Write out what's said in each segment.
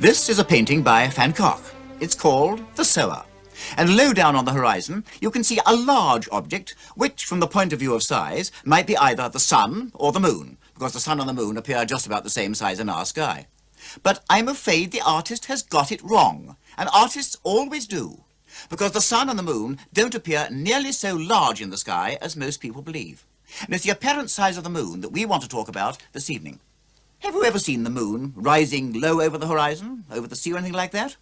This is a painting by Van Gogh. It's called The Sower. And low down on the horizon, you can see a large object, which, from the point of view of size, might be either the sun or the moon, because the sun and the moon appear just about the same size in our sky. But I'm afraid the artist has got it wrong, and artists always do, because the sun and the moon don't appear nearly so large in the sky as most people believe. And it's the apparent size of the moon that we want to talk about this evening. Have you ever seen the moon rising low over the horizon, over the sea or anything like that?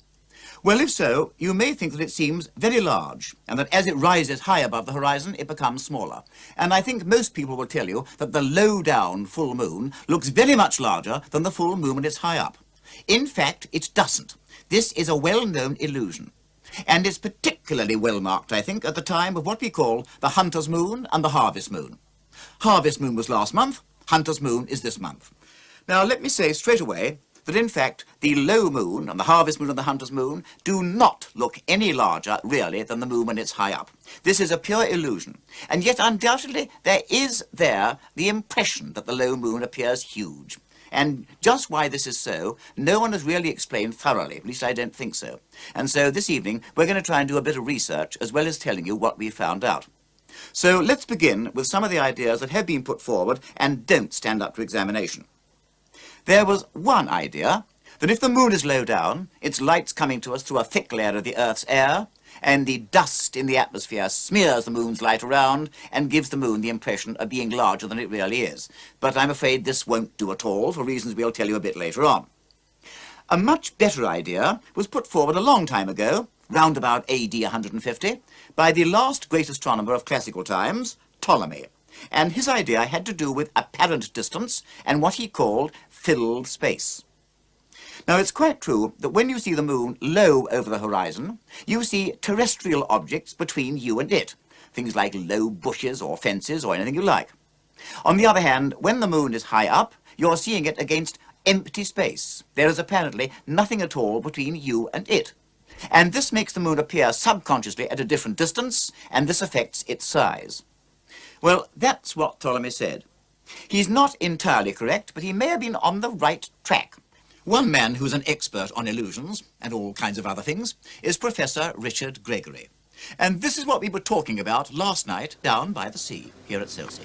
Well, if so, you may think that it seems very large, and that as it rises high above the horizon, it becomes smaller. And I think most people will tell you that the low-down full moon looks very much larger than the full moon when it's high up. In fact, it doesn't. This is a well-known illusion. And it's particularly well marked, I think, at the time of what we call the hunter's moon and the harvest moon. Harvest moon was last month, hunter's moon is this month. Now, let me say straight away that, in fact, the low moon and the harvest moon and the hunter's moon do not look any larger, really, than the moon when it's high up. This is a pure illusion. And yet, undoubtedly, there is the impression that the low moon appears huge. And just why this is so, no one has really explained thoroughly. At least I don't think so. And so this evening, we're going to try and do a bit of research, as well as telling you what we found out. So let's begin with some of the ideas that have been put forward and don't stand up to examination. There was one idea, that if the moon is low down, its light's coming to us through a thick layer of the Earth's air, and the dust in the atmosphere smears the moon's light around and gives the moon the impression of being larger than it really is. But I'm afraid this won't do at all, for reasons we'll tell you a bit later on. A much better idea was put forward a long time ago, round about AD 150, by the last great astronomer of classical times, Ptolemy. And his idea had to do with apparent distance and what he called filled space. Now, it's quite true that when you see the moon low over the horizon, you see terrestrial objects between you and it, things like low bushes or fences or anything you like. On the other hand, when the moon is high up, you're seeing it against empty space. There is apparently nothing at all between you and it. And this makes the moon appear subconsciously at a different distance, and this affects its size. Well, that's what Ptolemy said. He's not entirely correct, but he may have been on the right track. One man who's an expert on illusions, and all kinds of other things, is Professor Richard Gregory. And this is what we were talking about last night down by the sea, here at Chelsea.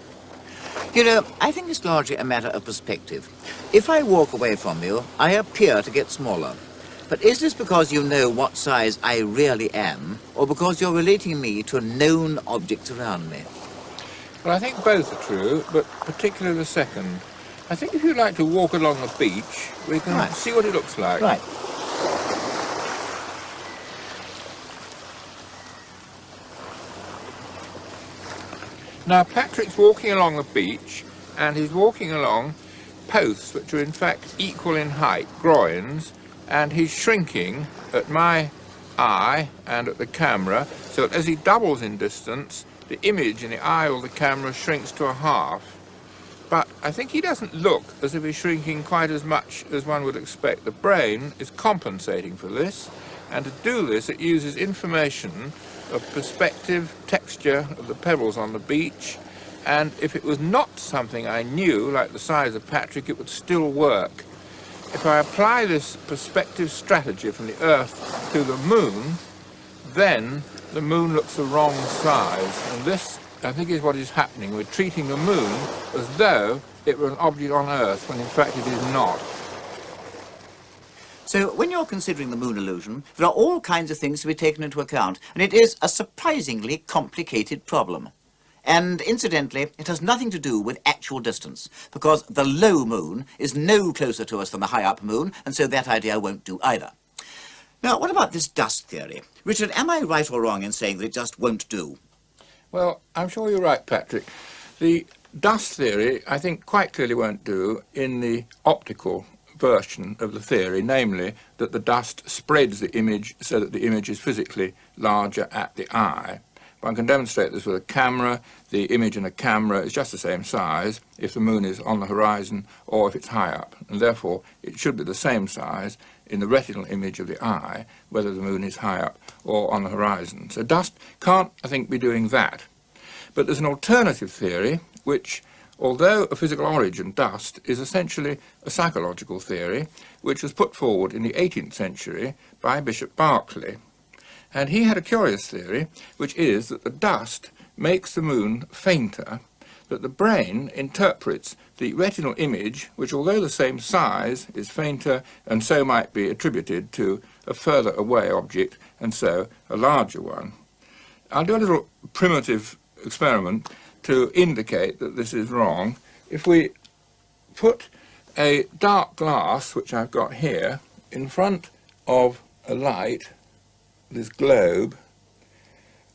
You know, I think it's largely a matter of perspective. If I walk away from you, I appear to get smaller. But is this because you know what size I really am, or because you're relating me to known objects around me? Well, I think both are true, but particularly the second. I think if you'd like to walk along the beach, we can see what it looks like. Right. Now, Patrick's walking along the beach, and he's walking along posts which are in fact equal in height, groins, and he's shrinking at my eye and at the camera, so that as he doubles in distance, the image in the eye or the camera shrinks to a half. But I think he doesn't look as if he's shrinking quite as much as one would expect. The brain is compensating for this, and to do this it uses information of perspective, texture of the pebbles on the beach, and if it was not something I knew, like the size of Patrick, it would still work. If I apply this perspective strategy from the Earth to the moon, then the moon looks the wrong size, and this, I think, is what is happening. We're treating the moon as though it were an object on Earth, when in fact it is not. So when you're considering the moon illusion, there are all kinds of things to be taken into account, and it is a surprisingly complicated problem. And incidentally, it has nothing to do with actual distance, because the low moon is no closer to us than the high-up moon, and so that idea won't do either. Now, what about this dust theory? Richard, am I right or wrong in saying that it just won't do? Well, I'm sure you're right, Patrick. The dust theory, I think, quite clearly won't do in the optical version of the theory, namely that the dust spreads the image so that the image is physically larger at the eye. One can demonstrate this with a camera. The image in a camera is just the same size if the moon is on the horizon or if it's high up, and therefore it should be the same size in the retinal image of the eye, whether the moon is high up or on the horizon. So dust can't, I think, be doing that. But there's an alternative theory which although a physical origin, dust, is essentially a psychological theory which was put forward in the 18th century by Bishop Berkeley. And he had a curious theory, which is that the dust makes the moon fainter, that the brain interprets the retinal image, which although the same size is fainter and so might be attributed to a further away object and so a larger one. I'll do a little primitive experiment to indicate that this is wrong. If we put a dark glass, which I've got here, in front of a light, this globe,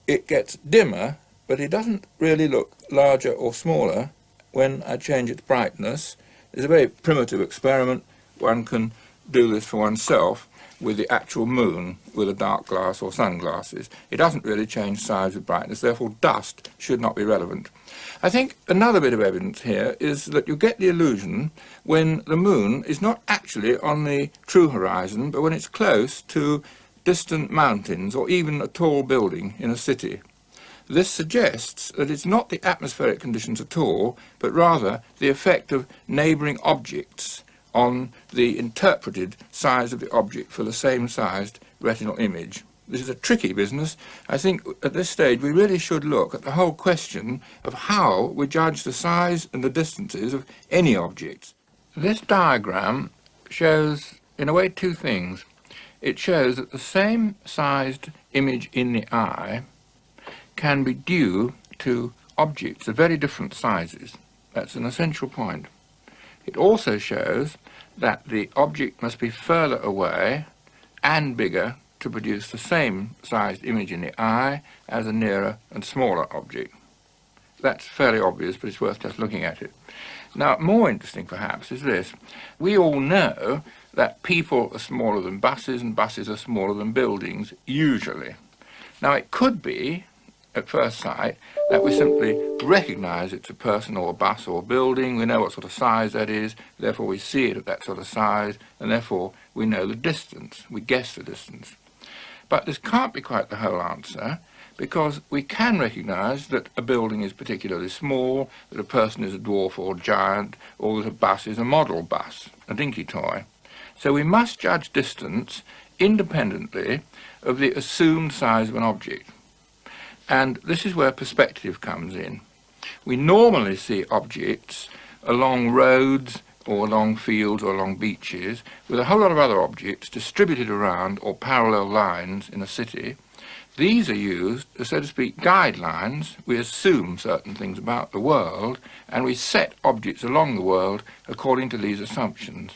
it gets dimmer, but it doesn't really look larger or smaller when I change its brightness. It's a very primitive experiment. One can do this for oneself with the actual moon with a dark glass or sunglasses. It doesn't really change size with brightness, therefore dust should not be relevant. I think another bit of evidence here is that you get the illusion when the moon is not actually on the true horizon, but when it's close to distant mountains or even a tall building in a city. This suggests that it's not the atmospheric conditions at all, but rather the effect of neighbouring objects on the interpreted size of the object for the same sized retinal image. This is a tricky business. I think at this stage we really should look at the whole question of how we judge the size and the distances of any objects. This diagram shows, in a way, two things. It shows that the same sized image in the eye can be due to objects of very different sizes. That's an essential point. It also shows that the object must be further away and bigger to produce the same sized image in the eye as a nearer and smaller object. That's fairly obvious, but it's worth just looking at it. Now, more interesting perhaps is this. We all know that people are smaller than buses and buses are smaller than buildings, usually. Now, it could be, at first sight, that we simply recognise it's a person or a bus or a building. We know what sort of size that is, therefore we see it at that sort of size, and therefore we know the distance, we guess the distance. But this can't be quite the whole answer, because we can recognise that a building is particularly small, that a person is a dwarf or giant, or that a bus is a model bus, a dinky toy. So we must judge distance independently of the assumed size of an object. And this is where perspective comes in. We normally see objects along roads or along fields or along beaches with a whole lot of other objects distributed around or parallel lines in a city. These are used as, so to speak, guidelines. We assume certain things about the world and we set objects along the world according to these assumptions.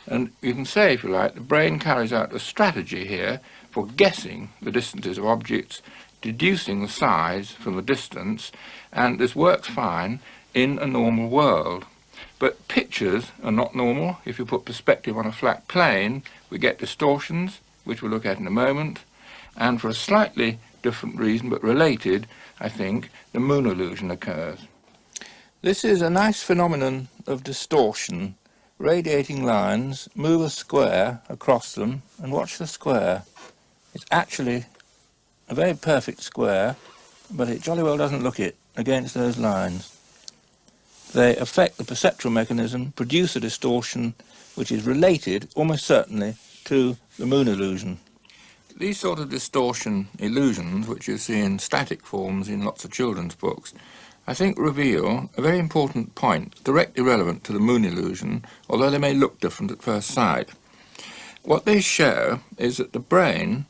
And you can say, if you like, the brain carries out a strategy here for guessing the distances of objects, deducing the size from the distance, and this works fine in a normal world. But pictures are not normal. If you put perspective on a flat plane, we get distortions, which we'll look at in a moment, and for a slightly different reason, but related, I think, the moon illusion occurs. This is a nice phenomenon of distortion. Radiating lines move a square across them, and watch the square. It's actually a very perfect square, but it jolly well doesn't look it against those lines. They affect the perceptual mechanism, produce a distortion which is related, almost certainly, to the moon illusion. These sort of distortion illusions, which you see in static forms in lots of children's books, I think reveal a very important point, directly relevant to the moon illusion, although they may look different at first sight. What they show is that the brain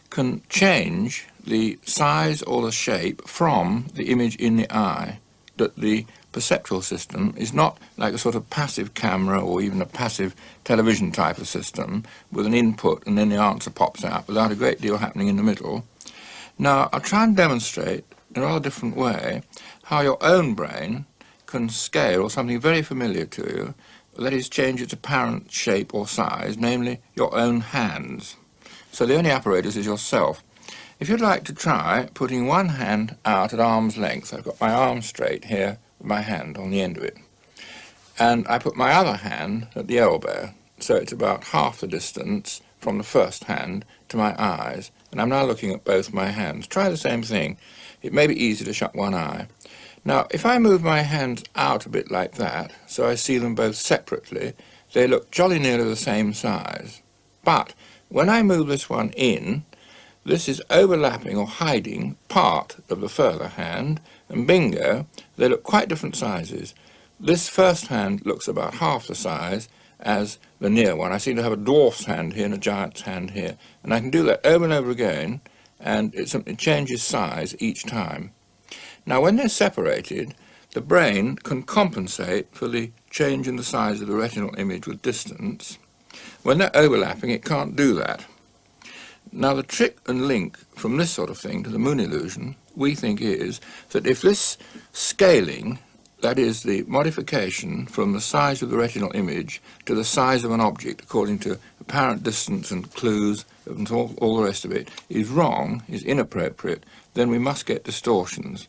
can change the size or the shape from the image in the eye, that the perceptual system is not like a sort of passive camera or even a passive television type of system with an input and then the answer pops out without a great deal happening in the middle. Now, I'll try and demonstrate in a rather different way how your own brain can scale something very familiar to you, that is, change its apparent shape or size, namely your own hands. So the only apparatus is yourself. If you'd like to try putting one hand out at arm's length, I've got my arm straight here with my hand on the end of it, and I put my other hand at the elbow, so it's about half the distance from the first hand to my eyes, and I'm now looking at both my hands. Try the same thing. It may be easy to shut one eye. Now, if I move my hands out a bit like that, so I see them both separately, they look jolly nearly the same size. But when I move this one in, this is overlapping or hiding part of the further hand, and bingo, they look quite different sizes. This first hand looks about half the size as the near one. I seem to have a dwarf's hand here and a giant's hand here, and I can do that over and over again, and it simply changes size each time. Now, when they're separated, the brain can compensate for the change in the size of the retinal image with distance. When they're overlapping, it can't do that. Now, the trick and link from this sort of thing to the moon illusion, we think, is that if this scaling, that is the modification from the size of the retinal image to the size of an object according to apparent distance and clues and all the rest of it, is wrong, is inappropriate, then we must get distortions.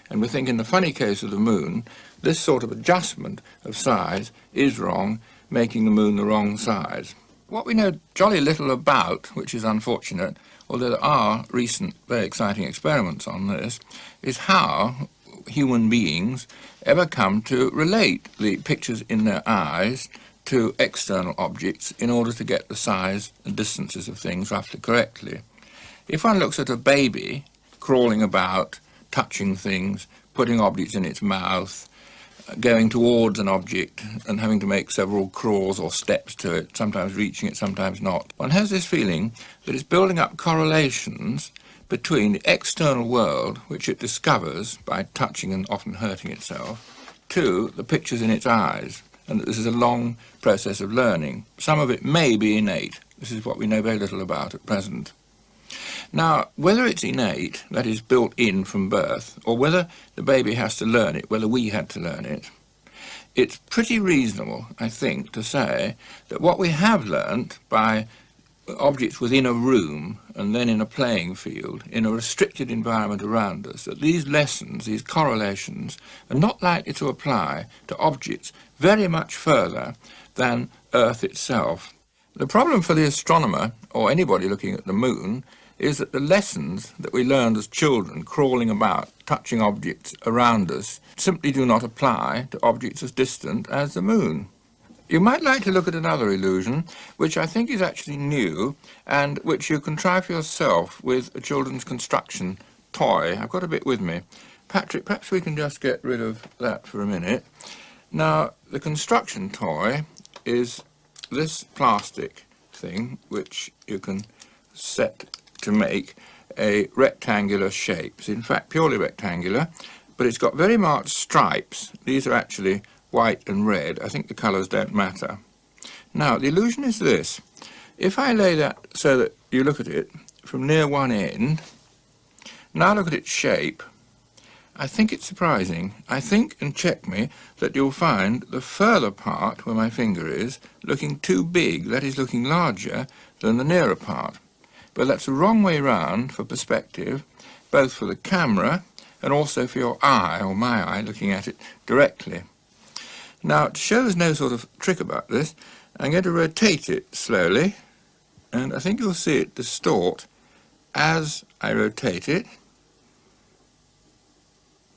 And we think in the funny case of the moon, this sort of adjustment of size is wrong, making the moon the wrong size. What we know jolly little about, which is unfortunate, although there are recent very exciting experiments on this, is how human beings ever come to relate the pictures in their eyes to external objects in order to get the size and distances of things roughly correctly. If one looks at a baby crawling about, touching things, putting objects in its mouth, going towards an object and having to make several crawls or steps to it, sometimes reaching it, sometimes not, one has this feeling that it's building up correlations between the external world, which it discovers by touching and often hurting itself, to the pictures in its eyes, and that this is a long process of learning. Some of it may be innate. This is what we know very little about at present. Now, whether it's innate, that is built in from birth, or whether the baby has to learn it, whether we had to learn it, it's pretty reasonable, I think, to say that what we have learnt by objects within a room and then in a playing field, in a restricted environment around us, that these lessons, these correlations, are not likely to apply to objects very much further than Earth itself. The problem for the astronomer, or anybody looking at the moon, is that the lessons that we learned as children, crawling about, touching objects around us, simply do not apply to objects as distant as the moon. You might like to look at another illusion, which I think is actually new, and which you can try for yourself with a children's construction toy. I've got a bit with me. Patrick, perhaps we can just get rid of that for a minute. Now, the construction toy is this plastic thing, which you can set to make a rectangular shape. It's in fact purely rectangular, but it's got very marked stripes. These are actually white and red. I think the colours don't matter. Now, the illusion is this. If I lay that so that you look at it from near one end, now look at its shape, I think it's surprising. I think, and check me, that you'll find the further part, where my finger is, looking too big, that is, looking larger than the nearer part. But that's the wrong way round for perspective, both for the camera and also for your eye, or my eye, looking at it directly. Now, to show there's no sort of trick about this, I'm going to rotate it slowly, and I think you'll see it distort as I rotate it.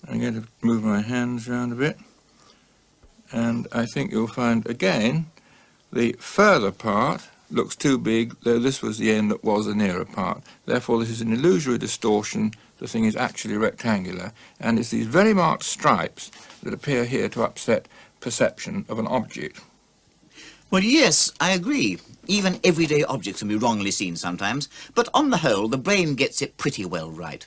I'm going to move my hands around a bit, and I think you'll find, again, the further part looks too big, though this was the end that was the nearer part. Therefore, this is an illusory distortion. The thing is actually rectangular, and it's these very marked stripes that appear here to upset perception of an object. Well, yes, I agree. Even everyday objects can be wrongly seen sometimes, but on the whole, the brain gets it pretty well right.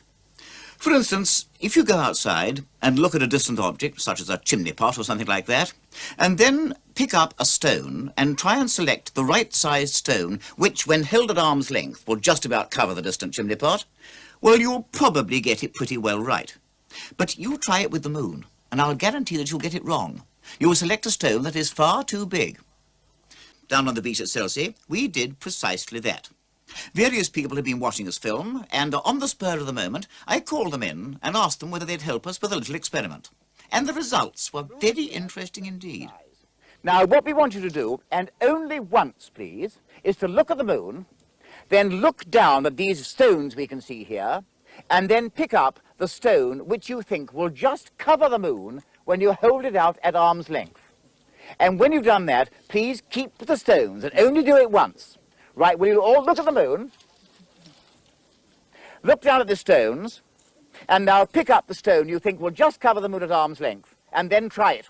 For instance, if you go outside and look at a distant object, such as a chimney pot or something like that, and then pick up a stone and try and select the right-sized stone, which, when held at arm's length, will just about cover the distant chimney pot, well, you'll probably get it pretty well right. But you try it with the moon, and I'll guarantee that you'll get it wrong. You will select a stone that is far too big. Down on the beach at Chelsea, we did precisely that. Various people had been watching us film, and on the spur of the moment, I called them in and asked them whether they'd help us with a little experiment. And the results were very interesting indeed. Now, what we want you to do, and only once, please, is to look at the moon, then look down at these stones we can see here, and then pick up the stone which you think will just cover the moon when you hold it out at arm's length. And when you've done that, please keep the stones and only do it once. Right, will you all look at the moon? Look down at the stones, and now pick up the stone you think will just cover the moon at arm's length, and then try it.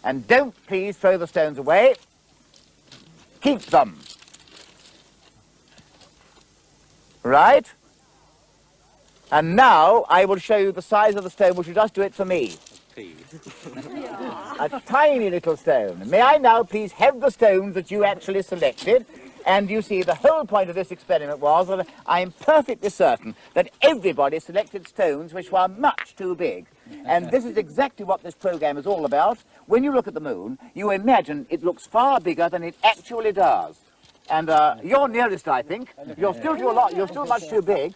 And don't please throw the stones away. Keep them. Right? And now I will show you the size of the stone, which will just do it for me. A tiny little stone. May I now please have the stones that you actually selected? And you see, the whole point of this experiment was that I am perfectly certain that everybody selected stones which were much too big. And this is exactly what this program is all about. When you look at the moon, you imagine it looks far bigger than it actually does. And you're nearest, I think. You're still much too big.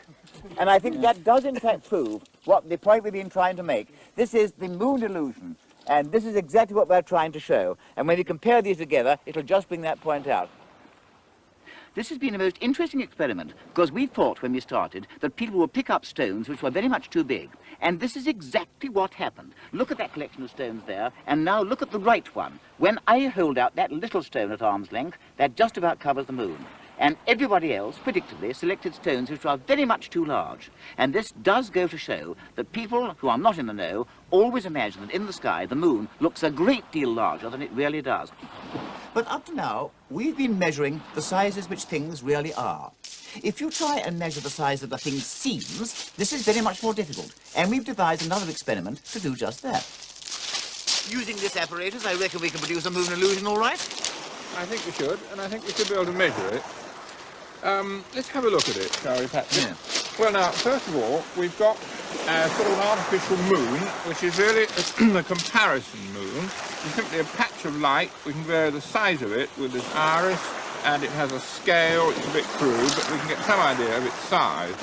And I think that does in fact prove what the point we've been trying to make. This is the moon illusion. And this is exactly what we're trying to show. And when you compare these together, it'll just bring that point out. This has been a most interesting experiment, because we thought when we started that people would pick up stones which were very much too big. And this is exactly what happened. Look at that collection of stones there, and now look at the right one. When I hold out that little stone at arm's length, that just about covers the moon. And everybody else, predictably, selected stones which are very much too large. And this does go to show that people who are not in the know always imagine that in the sky the moon looks a great deal larger than it really does. But up to now, we've been measuring the sizes which things really are. If you try and measure the size of the thing seems, this is very much more difficult. And we've devised another experiment to do just that. Using this apparatus, I reckon we can produce a moon illusion all right. I think we should, and I think we should be able to measure it. Let's have a look at it, shall we, Patrick? Yeah. Well, now, first of all, we've got a sort of an artificial moon, which is really a comparison moon. It's simply a patch of light. We can vary the size of it with this iris, and it has a scale. It's a bit crude, but we can get some idea of its size.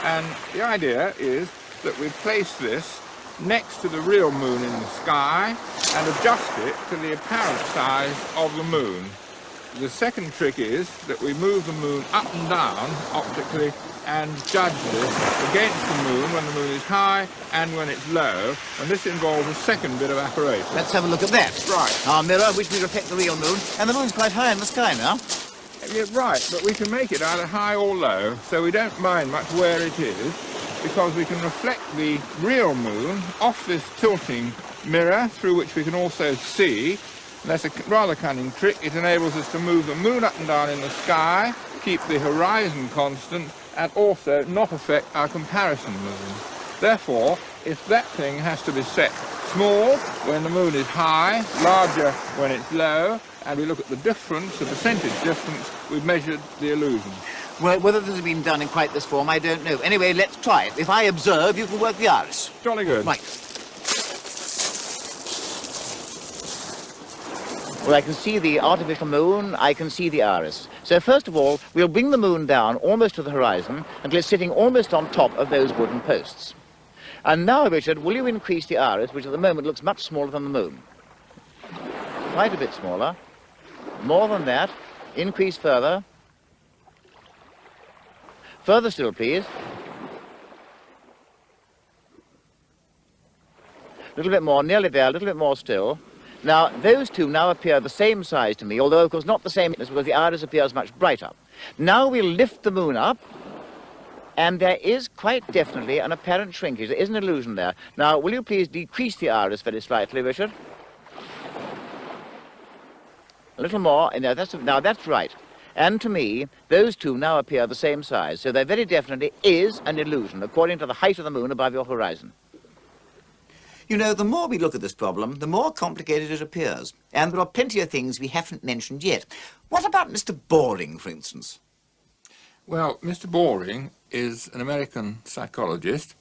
And the idea is that we place this next to the real moon in the sky and adjust it to the apparent size of the moon. The second trick is that we move the moon up and down optically and judge this against the moon when the moon is high and when it's low, and this involves a second bit of apparatus. Let's have a look at that. Right. Our mirror, which will reflect the real moon, and the moon's quite high in the sky now. Yeah, right, but we can make it either high or low, so we don't mind much where it is, because we can reflect the real moon off this tilting mirror, through which we can also see. That's a rather cunning trick. It enables us to move the moon up and down in the sky, keep the horizon constant, and also not affect our comparison moon. Therefore, if that thing has to be set small when the moon is high, larger when it's low, and we look at the difference, the percentage difference, we've measured the illusion. Well, whether this has been done in quite this form, I don't know. Anyway, let's try it. If I observe, you can work the iris. Jolly good. Right. Well, I can see the artificial moon, I can see the iris. So first of all, we'll bring the moon down almost to the horizon until it's sitting almost on top of those wooden posts. And now, Richard, will you increase the iris, which at the moment looks much smaller than the moon? Quite a bit smaller. More than that. Increase further. Further still, please. A little bit more, nearly there, a little bit more still. Now, those two now appear the same size to me, although, of course, not the same, because the iris appears much brighter. Now we'll lift the moon up, and there is quite definitely an apparent shrinkage. There is an illusion there. Now, will you please decrease the iris very slightly, Richard? A little more. Now, that's right. And to me, those two now appear the same size. So there very definitely is an illusion, according to the height of the moon above your horizon. You know, the more we look at this problem, the more complicated it appears. And there are plenty of things we haven't mentioned yet. What about Mr. Boring, for instance? Well, Mr. Boring is an American psychologist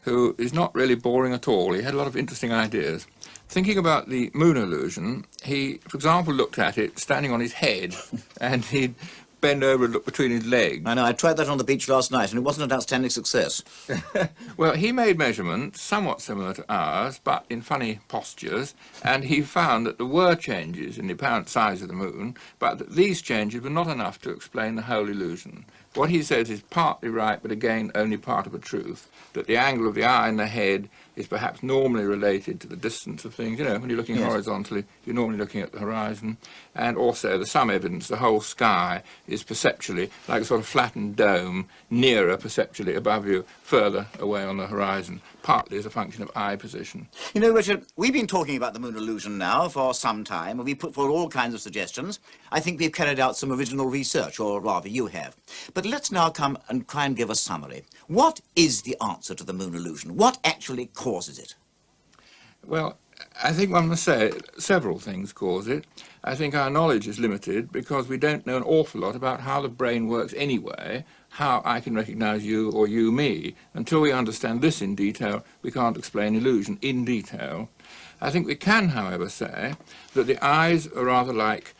who is not really boring at all. He had a lot of interesting ideas. Thinking about the moon illusion, he, for example, looked at it standing on his head, and he'd bend over and look between his legs. I know, I tried that on the beach last night, and it wasn't an outstanding success. Well, he made measurements somewhat similar to ours, but in funny postures, and he found that there were changes in the apparent size of the moon, but that these changes were not enough to explain the whole illusion. What he says is partly right, but again only part of a truth, that the angle of the eye and the head is perhaps normally related to the distance of things. You know, when you're looking horizontally, you're normally looking at the horizon. And also there's some evidence the whole sky is perceptually like a sort of flattened dome, nearer perceptually above you, further away on the horizon, partly as a function of eye position. You know, Richard, we've been talking about the moon illusion now for some time, and we put forward all kinds of suggestions. I think we've carried out some original research, or rather you have. But let's now come and try and give a summary. What is the answer to the moon illusion? What actually causes it? Well, I think one must say several things cause it. I think our knowledge is limited because we don't know an awful lot about how the brain works anyway, how I can recognize you or you me. Until we understand this in detail, we can't explain illusion in detail. I think we can, however, say that the eyes are rather like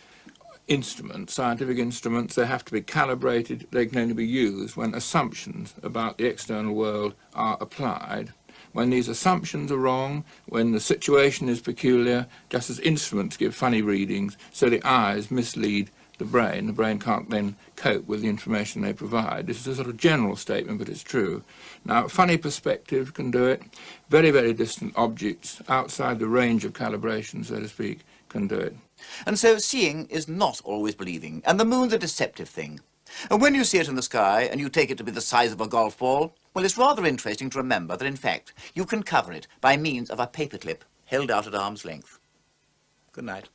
instruments, scientific instruments. They have to be calibrated. They can only be used when assumptions about the external world are applied. When these assumptions are wrong, when the situation is peculiar, just as instruments give funny readings, so the eyes mislead the brain. The brain can't then cope with the information they provide. This is a sort of general statement, but it's true. Now, funny perspective can do it. Very, very distant objects outside the range of calibration, so to speak, can do it. And so seeing is not always believing, and the moon's a deceptive thing. And when you see it in the sky and you take it to be the size of a golf ball, well, it's rather interesting to remember that, in fact, you can cover it by means of a paperclip held out at arm's length. Good night.